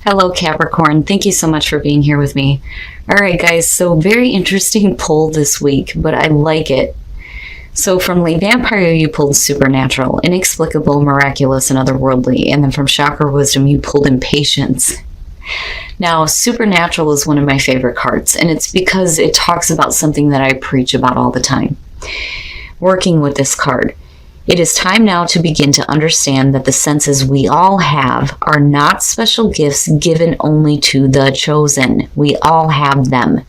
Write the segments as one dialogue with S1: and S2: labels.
S1: Hello, Capricorn. Thank you so much for being here with me. All right, guys, so very interesting pull this week, but I like it. So from Late Vampire, you pulled Supernatural, Inexplicable, Miraculous, and Otherworldly. And then from Chakra Wisdom, you pulled Impatience. Now, Supernatural is one of my favorite cards, and it's because it talks about something that I preach about all the time. Working with this card. It is time now to begin to understand that the senses we all have are not special gifts given only to the chosen. We all have them.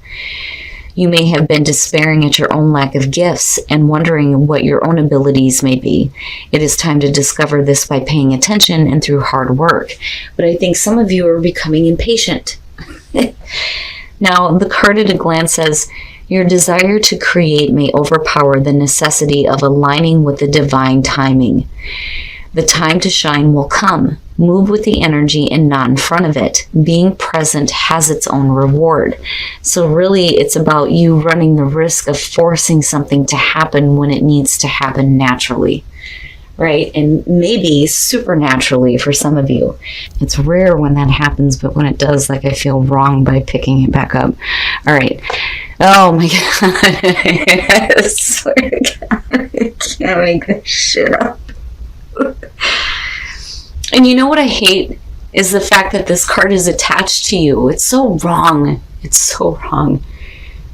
S1: You may have been despairing at your own lack of gifts and wondering what your own abilities may be. It is time to discover this by paying attention and through hard work. But I think some of you are becoming impatient. Now, the card at a glance says, your desire to create may overpower the necessity of aligning with the divine timing. The time to shine will come. Move with the energy and not in front of it. Being present has its own reward. So really, it's about you running the risk of forcing something to happen when it needs to happen naturally. Right? And maybe supernaturally for some of you. It's rare when that happens, but when it does, like I feel wrong by picking it back up. All right. Oh my God. I swear to God, I can't make this shit up. And you know what I hate is the fact that this card is attached to you. It's so wrong. It's so wrong.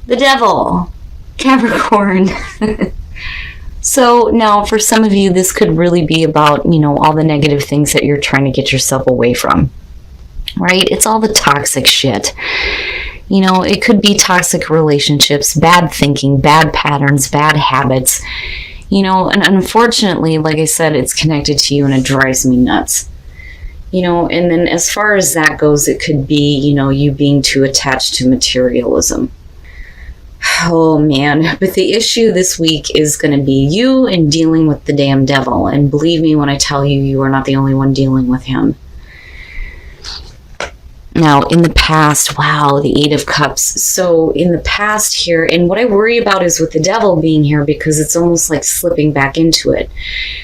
S1: The devil. Capricorn. So now for some of you, this could really be about, all the negative things that you're trying to get yourself away from, right? It's all the toxic shit. It could be toxic relationships, bad thinking, bad patterns, bad habits, and unfortunately, like I said, it's connected to you and it drives me nuts. And then as far as that goes, it could be, you being too attached to materialism. Oh man, but the issue this week is going to be you and dealing with the damn devil. And believe me when I tell you, you are not the only one dealing with him. Now, in the past, wow, the Eight of Cups. So in the past here, and what I worry about is with the devil being here because it's almost like slipping back into it.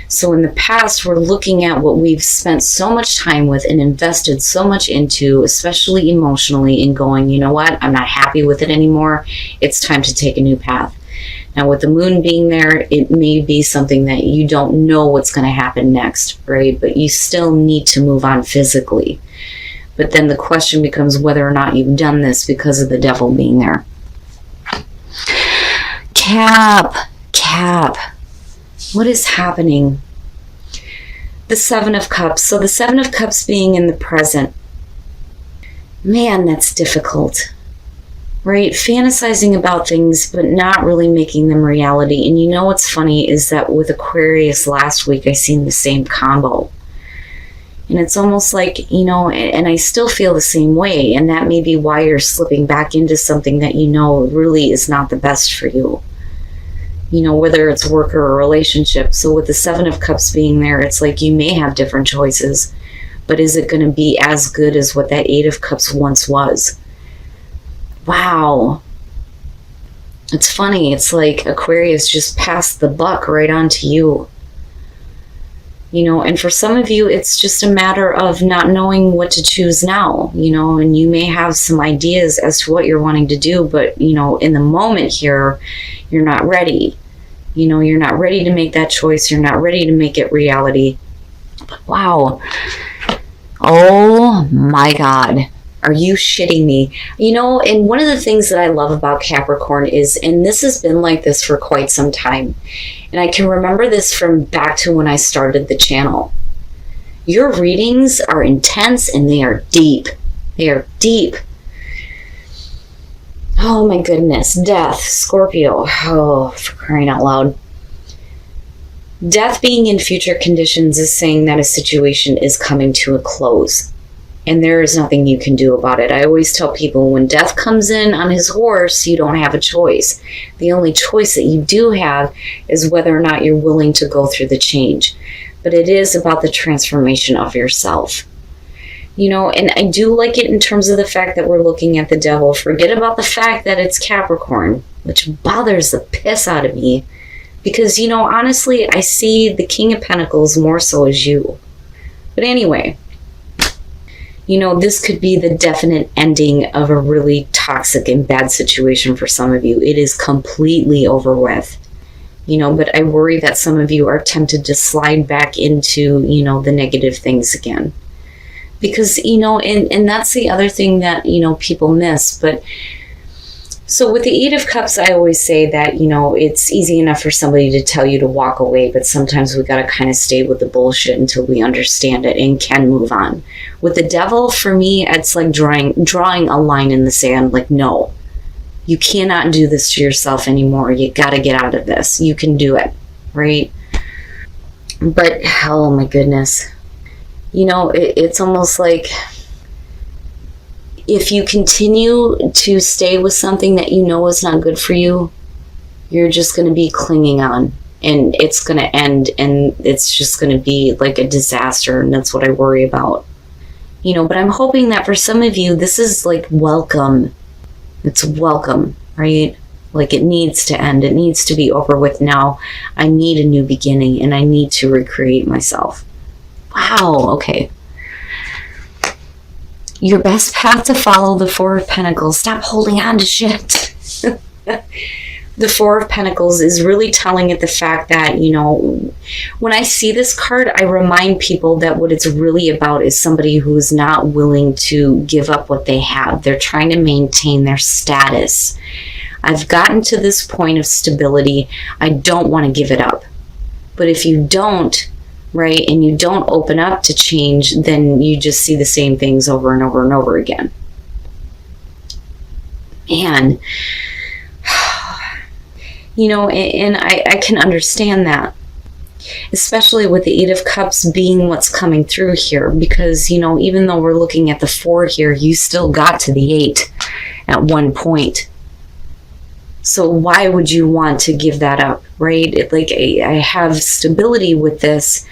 S1: So in the past, we're looking at what we've spent so much time with and invested so much into, especially emotionally, and going, you know what, I'm not happy with it anymore. It's time to take a new path. Now, with the moon being there, it may be something that you don't know what's going to happen next, right? But you still need to move on physically. But then the question becomes whether or not you've done this because of the devil being there. Cap. What is happening? The Seven of Cups. So the Seven of Cups being in the present. Man, that's difficult. Right? Fantasizing about things, but not really making them reality. And what's funny is that with Aquarius last week, I seen the same combo. And it's almost like, and I still feel the same way. And that may be why you're slipping back into something that really is not the best for you. Whether it's work or a relationship. So with the Seven of Cups being there, it's like you may have different choices. But is it going to be as good as what that Eight of Cups once was? Wow. It's funny. It's like Aquarius just passed the buck right on to you. And for some of you, it's just a matter of not knowing what to choose now, and you may have some ideas as to what you're wanting to do, but, in the moment here, you're not ready. You're not ready to make that choice. You're not ready to make it reality. But wow. Oh my God. Are you shitting me? And one of the things that I love about Capricorn is, and this has been like this for quite some time, and I can remember this from back to when I started the channel. Your readings are intense and they are deep. They are deep. Oh my goodness. Death. Scorpio. Oh, for crying out loud. Death being in future conditions is saying that a situation is coming to a close. And there is nothing you can do about it. I always tell people when death comes in on his horse, you don't have a choice. The only choice that you do have is whether or not you're willing to go through the change. But it is about the transformation of yourself. And I do like it in terms of the fact that we're looking at the devil. Forget about the fact that it's Capricorn, which bothers the piss out of me. Because, honestly, I see the King of Pentacles more so as you. But anyway, This could be the definite ending of a really toxic and bad situation for some of you. It is completely over with. But I worry that some of you are tempted to slide back into, the negative things again. Because, and that's the other thing that, people miss. But so with the Eight of Cups, I always say that, it's easy enough for somebody to tell you to walk away, but sometimes we got to kind of stay with the bullshit until we understand it and can move on. With the Devil, for me, it's like drawing a line in the sand, like, no. You cannot do this to yourself anymore. You got to get out of this. You can do it, right? But, oh my goodness. It's almost like if you continue to stay with something that you know is not good for you, you're just going to be clinging on. And it's going to end, and it's just going to be like a disaster. And that's what I worry about. But I'm hoping that for some of you, this is like welcome. It's welcome, right? Like it needs to end. It needs to be over with now. I need a new beginning, and I need to recreate myself. Wow, okay. Your best path to follow, the Four of Pentacles. Stop holding on to shit. The Four of Pentacles is really telling it the fact that, when I see this card, I remind people that what it's really about is somebody who is not willing to give up what they have. They're trying to maintain their status. I've gotten to this point of stability. I don't want to give it up. But if you don't, right, and you don't open up to change, then you just see the same things over and over and over again. Man. And I can understand that, especially with the Eight of Cups being what's coming through here, because, even though we're looking at the 4 here, you still got to the 8 at one point. So why would you want to give that up, right? I have stability with this.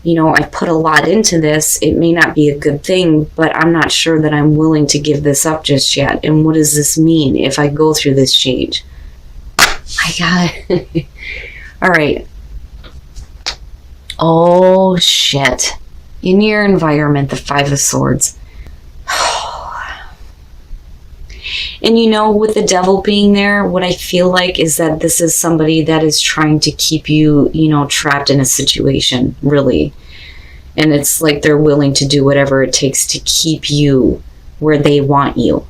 S1: I put a lot into this. It may not be a good thing, but I'm not sure that I'm willing to give this up just yet. And what does this mean if I go through this change? My God. All right. Oh, shit. In your environment, the Five of Swords. And with the Devil being there, what I feel like is that this is somebody that is trying to keep you, trapped in a situation, really. And it's like they're willing to do whatever it takes to keep you where they want you.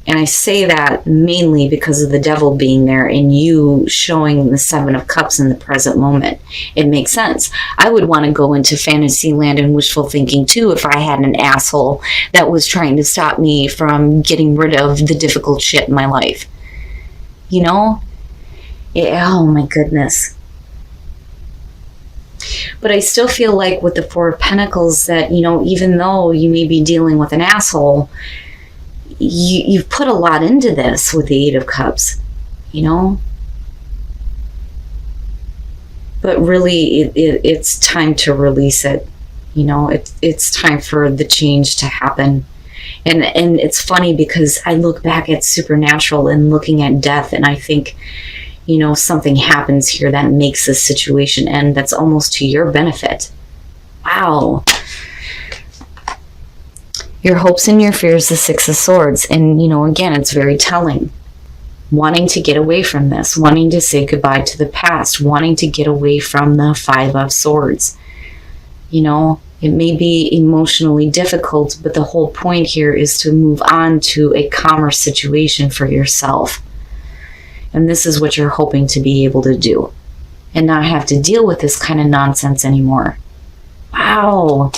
S1: And I say that mainly because of the Devil being there and you showing the Seven of Cups in the present moment. It makes sense. I would want to go into fantasy land and wishful thinking too if I had an asshole that was trying to stop me from getting rid of the difficult shit in my life. Oh my goodness. But I still feel like with the Four of Pentacles that, even though you may be dealing with an asshole, you've put a lot into this with the Eight of Cups, but really it's time to release it. It's time for the change to happen. And it's funny because I look back at Supernatural and looking at death, and I think, something happens here that makes this situation end that's almost to your benefit. Wow. Your hopes and your fears, the Six of Swords. And, again, it's very telling. Wanting to get away from this, wanting to say goodbye to the past, wanting to get away from the Five of Swords. It may be emotionally difficult, but the whole point here is to move on to a calmer situation for yourself. And this is what you're hoping to be able to do and not have to deal with this kind of nonsense anymore. Wow.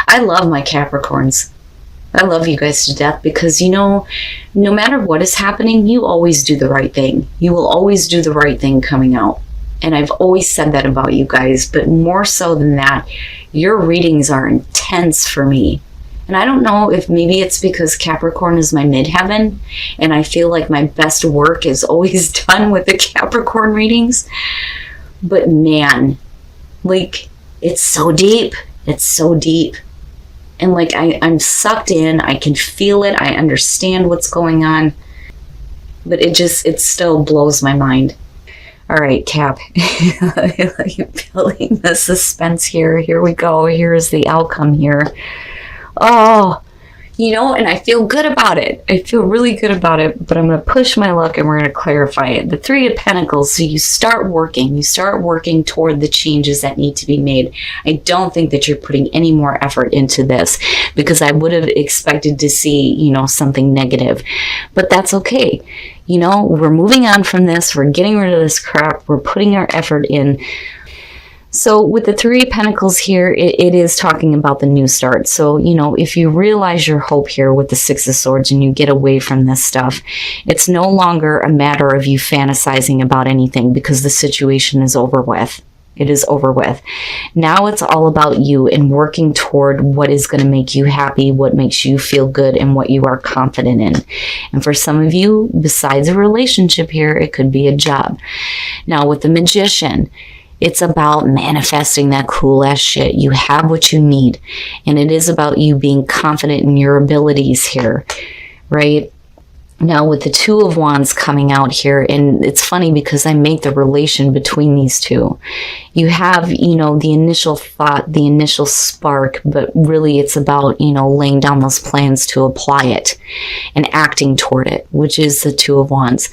S1: I love my Capricorns. I love you guys to death because, no matter what is happening, you always do the right thing. You will always do the right thing coming out. And I've always said that about you guys, but more so than that, your readings are intense for me. And I don't know if maybe it's because Capricorn is my midheaven and I feel like my best work is always done with the Capricorn readings. But man, it's so deep. It's so deep. And I'm sucked in. I can feel it. I understand what's going on. But it still blows my mind. All right, Cap. Building the suspense here. Here we go. Here's the outcome here. Oh, and I feel good about it. I feel really good about it, but I'm going to push my luck and we're going to clarify it. The Three of Pentacles, so you start working toward the changes that need to be made. I don't think that you're putting any more effort into this because I would have expected to see, something negative, but that's okay. We're moving on from this. We're getting rid of this crap. We're putting our effort in. So with the Three of Pentacles here, it is talking about the new start. So, if you realize your hope here with the Six of Swords and you get away from this stuff, it's no longer a matter of you fantasizing about anything because the situation is over with. It is over with. Now it's all about you and working toward what is going to make you happy, what makes you feel good, and what you are confident in. And for some of you, besides a relationship here, it could be a job. Now with the Magician, it's about manifesting that cool ass shit. You have what you need. And it is about you being confident in your abilities here, right? Now with the Two of Wands coming out here, and it's funny because I make the relation between these two. You have, the initial thought, the initial spark, but really it's about, laying down those plans to apply it and acting toward it, which is the Two of Wands.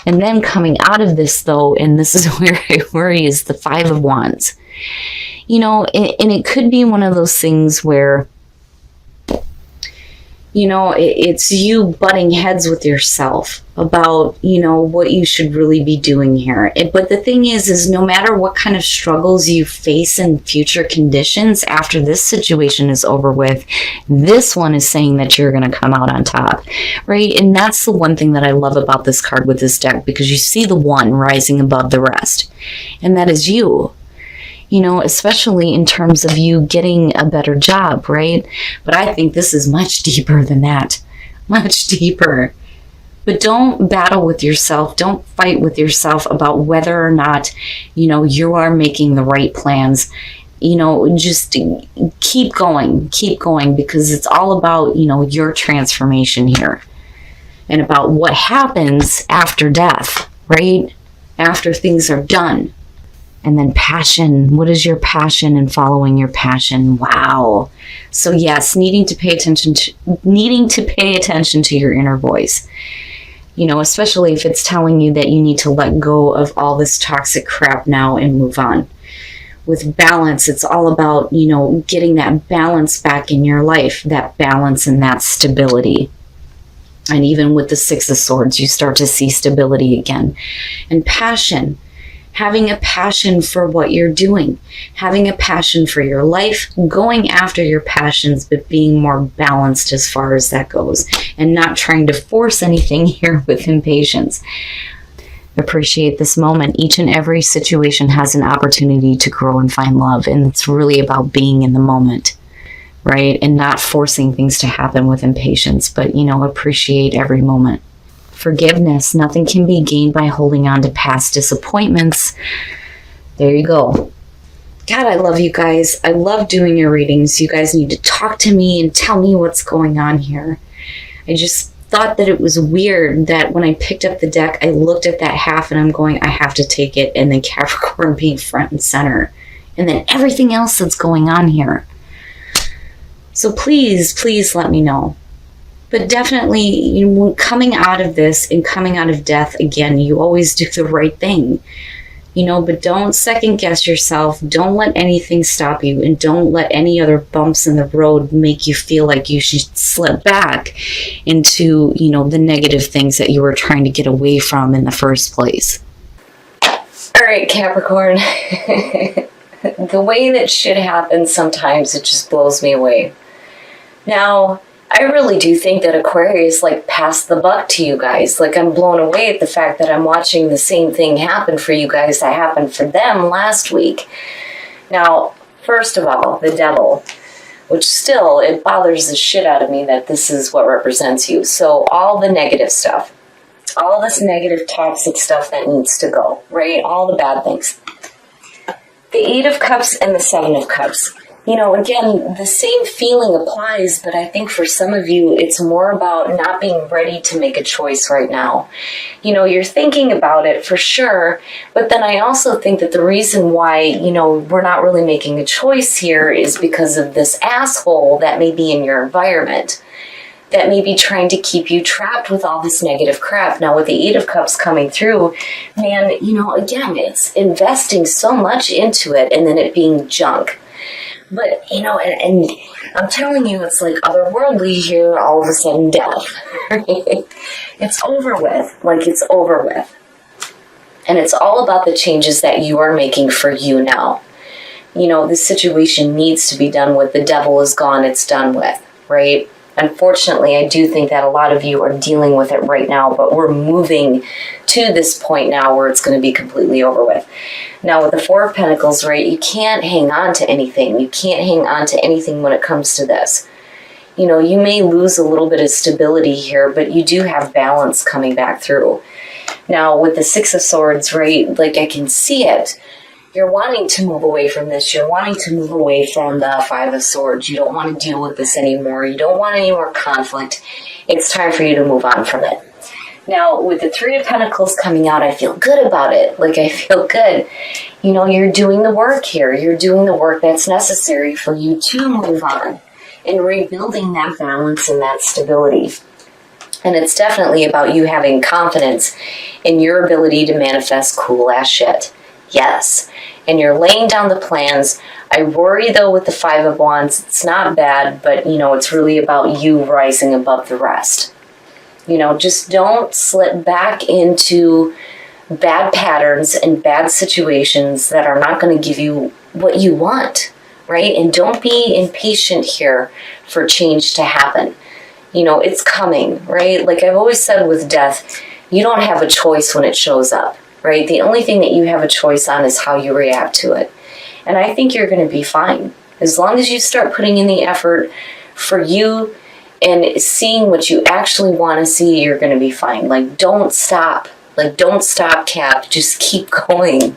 S1: And then coming out of this though, and this is where I worry, is the Five of Wands. And it could be one of those things where it's you butting heads with yourself about, what you should really be doing here. But the thing is no matter what kind of struggles you face in future conditions after this situation is over with, this one is saying that you're going to come out on top, right? And that's the one thing that I love about this card with this deck, because you see the one rising above the rest, and that is you. Especially in terms of you getting a better job, right? But I think this is much deeper than that. Much deeper. But don't battle with yourself. Don't fight with yourself about whether or not, you are making the right plans. Just keep going, because it's all about, your transformation here. And about what happens after death, right? After things are done. And then passion. What is your passion and following your passion? Wow. So yes, needing to pay attention to your inner voice. Especially if it's telling you that you need to let go of all this toxic crap now and move on. With balance, it's all about, getting that balance back in your life, that balance and that stability. And even with the Six of Swords, you start to see stability again. And passion. Having a passion for what you're doing, having a passion for your life, going after your passions, but being more balanced as far as that goes, and not trying to force anything here with impatience. Appreciate this moment. Each and every situation has an opportunity to grow and find love, and it's really about being in the moment, right? And not forcing things to happen with impatience, but, appreciate every moment. Forgiveness. Nothing can be gained by holding on to past disappointments. There you go. God, I love you guys. I love doing your readings. You guys need to talk to me and tell me what's going on here. I just thought that it was weird that when I picked up the deck, I looked at that half and I'm going, I have to take it. And then Capricorn being front and center. And then everything else that's going on here. So please let me know. But definitely, coming out of this and coming out of death, again, you always do the right thing. But don't second guess yourself. Don't let anything stop you. And don't let any other bumps in the road make you feel like you should slip back into, the negative things that you were trying to get away from in the first place. All right, Capricorn. The way that shit happens sometimes, it just blows me away. Now, I really do think that Aquarius passed the buck to you guys. I'm blown away at the fact that I'm watching the same thing happen for you guys that happened for them last week. Now, first of all, the devil, which still, it bothers the shit out of me that this is what represents you. So all the negative stuff, all this negative toxic stuff that needs to go, right? All the bad things. The Eight of Cups and the Seven of Cups. You know, again, the same feeling applies, but I think for some of you, it's more about not being ready to make a choice right now. You know, you're thinking about it for sure, but then I also think that the reason why, you know, we're not really making a choice here is because of this asshole that may be in your environment, that may be trying to keep you trapped with all this negative crap. Now, with the Eight of Cups coming through, man, you know, again, it's investing so much into it and then it being junk. But, you know, and I'm telling you, it's like otherworldly here, all of a sudden death. It's over with. Like, it's over with. And it's all about the changes that you are making for you now. You know, this situation needs to be done with. The devil is gone. It's done with, right? Unfortunately, I do think that a lot of you are dealing with it right now, but we're moving to this point now where it's going to be completely over with. Now, with the Four of Pentacles, right, you can't hang on to anything. You can't hang on to anything when it comes to this. You know, you may lose a little bit of stability here, but you do have balance coming back through. Now, with the Six of Swords, right, like I can see it. You're wanting to move away from this. You're wanting to move away from the Five of Swords. You don't want to deal with this anymore. You don't want any more conflict. It's time for you to move on from it. Now, with the Three of Pentacles coming out, I feel good about it. Like, I feel good. You know, you're doing the work here. You're doing the work that's necessary for you to move on and rebuilding that balance and that stability. And it's definitely about you having confidence in your ability to manifest cool-ass shit. Yes. And you're laying down the plans. I worry, though, with the Five of Wands, it's not bad, but, you know, it's really about you rising above the rest. You know, just don't slip back into bad patterns and bad situations that are not going to give you what you want, right? And don't be impatient here for change to happen. You know, it's coming, right? Like I've always said with death, you don't have a choice when it shows up. Right? The only thing that you have a choice on is how you react to it. And I think you're going to be fine. As long as you start putting in the effort for you and seeing what you actually want to see, you're going to be fine. Like, don't stop. Like, don't stop, Cap. Just keep going.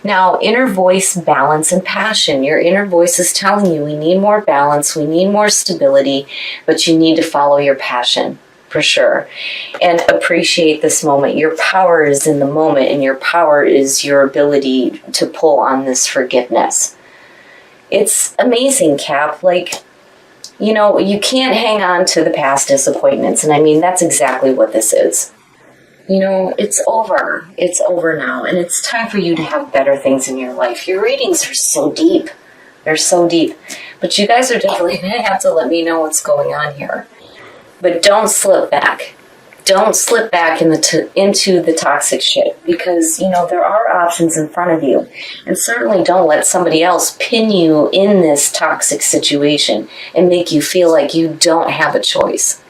S1: Now, inner voice, balance, and passion. Your inner voice is telling you we need more balance, we need more stability, but you need to follow your passion. For sure. And appreciate this moment. Your power is in the moment, and your power is your ability to pull on this forgiveness. It's amazing, Cap. Like, you know, you can't hang on to the past disappointments. And I mean, that's exactly what this is. You know, it's over. It's over now. And it's time for you to have better things in your life. Your readings are so deep. They're so deep. But you guys are definitely going to have to let me know what's going on here. But don't slip back. Don't slip back into the toxic shit because, you know, there are options in front of you. And certainly don't let somebody else pin you in this toxic situation and make you feel like you don't have a choice.